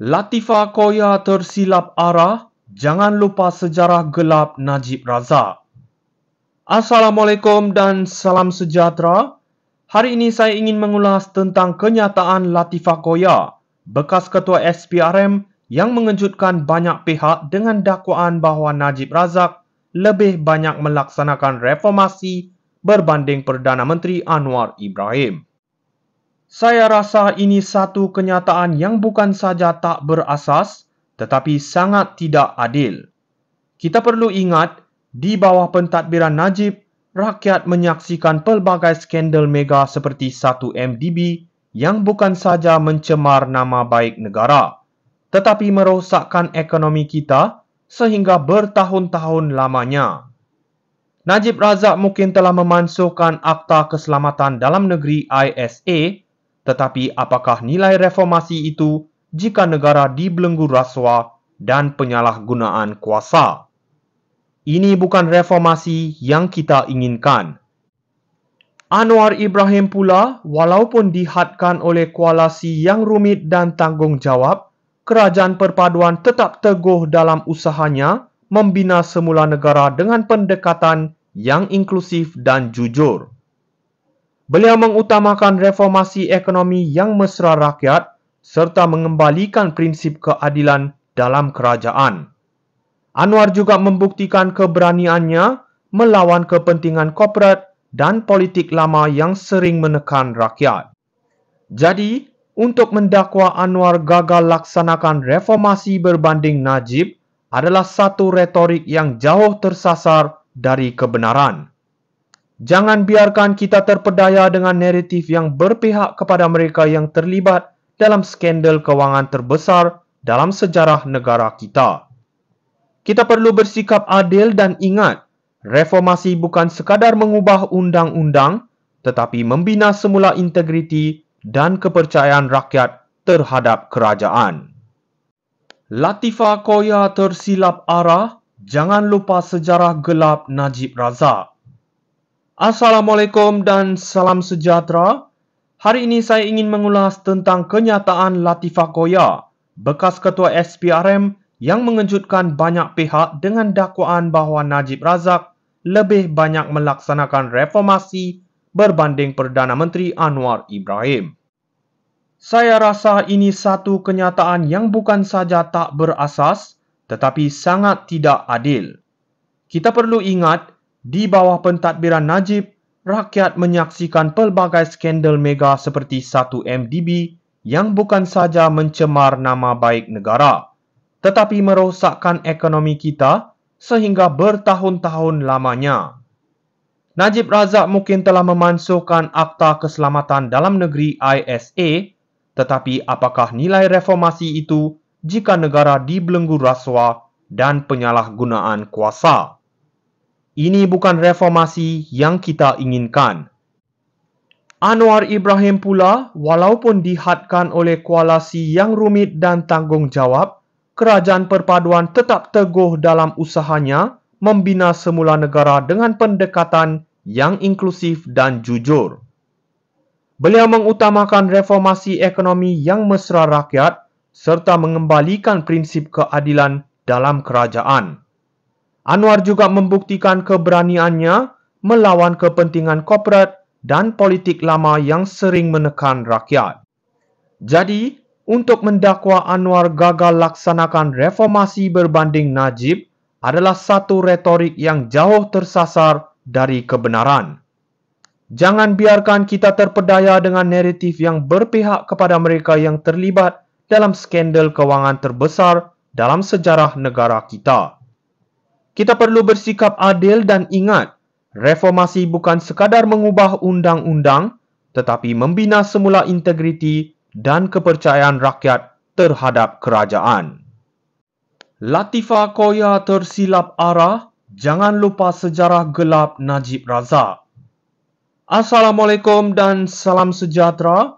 Latifah Koya tersilap arah, jangan lupa sejarah gelap Najib Razak. Assalamualaikum dan salam sejahtera. Hari ini saya ingin mengulas tentang kenyataan Latifah Koya, bekas ketua SPRM yang mengejutkan banyak pihak dengan dakwaan bahawa Najib Razak lebih banyak melaksanakan reformasi berbanding Perdana Menteri Anwar Ibrahim. Saya rasa ini satu kenyataan yang bukan saja tak berasas, tetapi sangat tidak adil. Kita perlu ingat, di bawah pentadbiran Najib, rakyat menyaksikan pelbagai skandal mega seperti 1MDB yang bukan saja mencemar nama baik negara, tetapi merosakkan ekonomi kita sehingga bertahun-tahun lamanya. Najib Razak mungkin telah memansuhkan Akta Keselamatan Dalam Negeri ISA, tetapi apakah nilai reformasi itu jika negara dibelenggu rasuah dan penyalahgunaan kuasa? Ini bukan reformasi yang kita inginkan. Anwar Ibrahim pula, walaupun dihadkan oleh koalisi yang rumit dan tanggungjawab, Kerajaan Perpaduan tetap teguh dalam usahanya membina semula negara dengan pendekatan yang inklusif dan jujur. Beliau mengutamakan reformasi ekonomi yang mesra rakyat serta mengembalikan prinsip keadilan dalam kerajaan. Anwar juga membuktikan keberaniannya melawan kepentingan korporat dan politik lama yang sering menekan rakyat. Jadi, untuk mendakwa Anwar gagal laksanakan reformasi berbanding Najib adalah satu retorik yang jauh tersasar dari kebenaran. Jangan biarkan kita terpedaya dengan naratif yang berpihak kepada mereka yang terlibat dalam skandal kewangan terbesar dalam sejarah negara kita. Kita perlu bersikap adil dan ingat, reformasi bukan sekadar mengubah undang-undang, tetapi membina semula integriti dan kepercayaan rakyat terhadap kerajaan. Latifah Koya tersilap arah, jangan lupa sejarah gelap Najib Razak. Assalamualaikum dan salam sejahtera. Hari ini saya ingin mengulas tentang kenyataan Latifah Koya, bekas ketua SPRM yang mengejutkan banyak pihak dengan dakwaan bahawa Najib Razak lebih banyak melaksanakan reformasi berbanding Perdana Menteri Anwar Ibrahim. Saya rasa ini satu kenyataan yang bukan saja tak berasas, tetapi sangat tidak adil. Kita perlu ingat, di bawah pentadbiran Najib, rakyat menyaksikan pelbagai skandal mega seperti 1MDB yang bukan saja mencemar nama baik negara, tetapi merosakkan ekonomi kita sehingga bertahun-tahun lamanya. Najib Razak mungkin telah memansuhkan Akta Keselamatan Dalam Negeri ISA, tetapi apakah nilai reformasi itu jika negara dibelenggu rasuah dan penyalahgunaan kuasa? Ini bukan reformasi yang kita inginkan. Anwar Ibrahim pula, walaupun dihadkan oleh koalisi yang rumit dan tanggungjawab, Kerajaan Perpaduan tetap teguh dalam usahanya membina semula negara dengan pendekatan yang inklusif dan jujur. Beliau mengutamakan reformasi ekonomi yang mesra rakyat serta mengembalikan prinsip keadilan dalam kerajaan. Anwar juga membuktikan keberaniannya melawan kepentingan korporat dan politik lama yang sering menekan rakyat. Jadi, untuk mendakwa Anwar gagal laksanakan reformasi berbanding Najib adalah satu retorik yang jauh tersasar dari kebenaran. Jangan biarkan kita terpedaya dengan naratif yang berpihak kepada mereka yang terlibat dalam skandal kewangan terbesar dalam sejarah negara kita. Kita perlu bersikap adil dan ingat, reformasi bukan sekadar mengubah undang-undang, tetapi membina semula integriti dan kepercayaan rakyat terhadap kerajaan. Latifah Koya tersilap arah, jangan lupa sejarah gelap Najib Razak. Assalamualaikum dan salam sejahtera.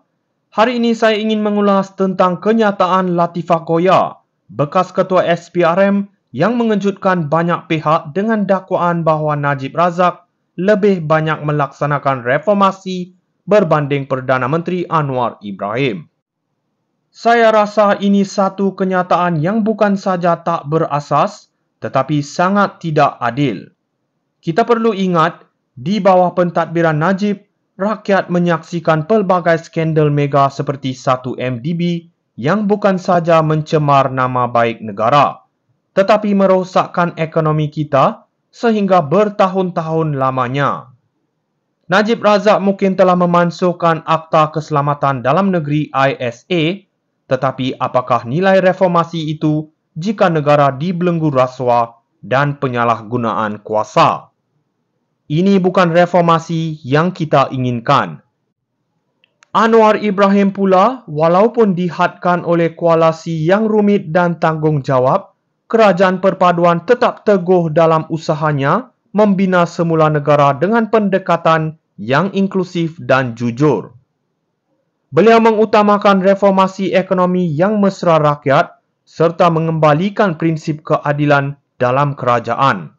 Hari ini saya ingin mengulas tentang kenyataan Latifah Koya, bekas ketua SPRM yang mengejutkan banyak pihak dengan dakwaan bahawa Najib Razak lebih banyak melaksanakan reformasi berbanding Perdana Menteri Anwar Ibrahim. Saya rasa ini satu kenyataan yang bukan saja tak berasas, tetapi sangat tidak adil. Kita perlu ingat, di bawah pentadbiran Najib, rakyat menyaksikan pelbagai skandal mega seperti 1MDB yang bukan saja mencemar nama baik negara, tetapi merosakkan ekonomi kita sehingga bertahun-tahun lamanya. Najib Razak mungkin telah memansuhkan Akta Keselamatan Dalam Negeri ISA, tetapi apakah nilai reformasi itu jika negara dibelenggu rasuah dan penyalahgunaan kuasa? Ini bukan reformasi yang kita inginkan. Anwar Ibrahim pula, walaupun dihadkan oleh koalisi yang rumit dan tanggungjawab, Kerajaan Perpaduan tetap teguh dalam usahanya membina semula negara dengan pendekatan yang inklusif dan jujur. Beliau mengutamakan reformasi ekonomi yang mesra rakyat serta mengembalikan prinsip keadilan dalam kerajaan.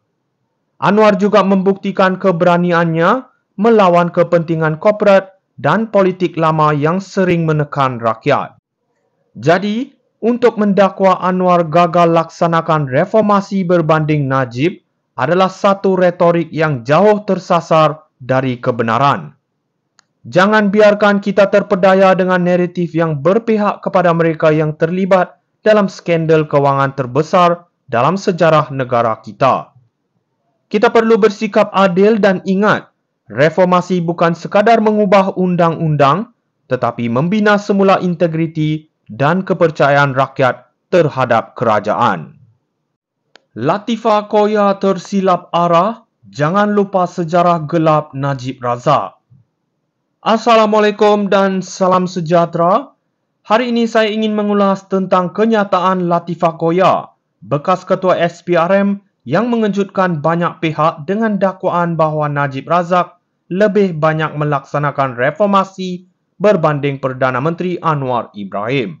Anwar juga membuktikan keberaniannya melawan kepentingan korporat dan politik lama yang sering menekan rakyat. Jadi, untuk mendakwa Anwar gagal laksanakan reformasi berbanding Najib adalah satu retorik yang jauh tersasar dari kebenaran. Jangan biarkan kita terpedaya dengan naratif yang berpihak kepada mereka yang terlibat dalam skandal kewangan terbesar dalam sejarah negara kita. Kita perlu bersikap adil dan ingat, reformasi bukan sekadar mengubah undang-undang, tetapi membina semula integriti dan kepercayaan rakyat terhadap kerajaan. Latifah Koya tersilap arah, jangan lupa sejarah gelap Najib Razak. Assalamualaikum dan salam sejahtera. Hari ini saya ingin mengulas tentang kenyataan Latifah Koya, bekas ketua SPRM yang mengejutkan banyak pihak dengan dakwaan bahawa Najib Razak lebih banyak melaksanakan reformasi berbanding Perdana Menteri Anwar Ibrahim.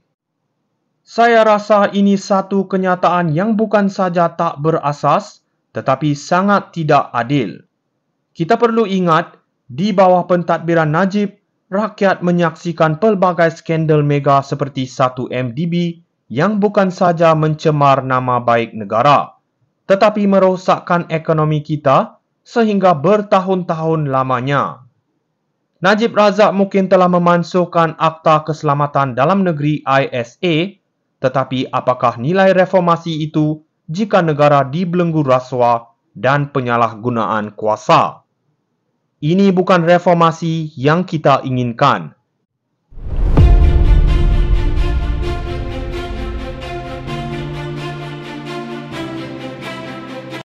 Saya rasa ini satu kenyataan yang bukan saja tak berasas, tetapi sangat tidak adil. Kita perlu ingat, di bawah pentadbiran Najib, rakyat menyaksikan pelbagai skandal mega seperti 1MDB yang bukan saja mencemar nama baik negara, tetapi merosakkan ekonomi kita sehingga bertahun-tahun lamanya. Najib Razak mungkin telah memansuhkan Akta Keselamatan Dalam Negeri ISA, tetapi apakah nilai reformasi itu jika negara dibelenggu rasuah dan penyalahgunaan kuasa? Ini bukan reformasi yang kita inginkan.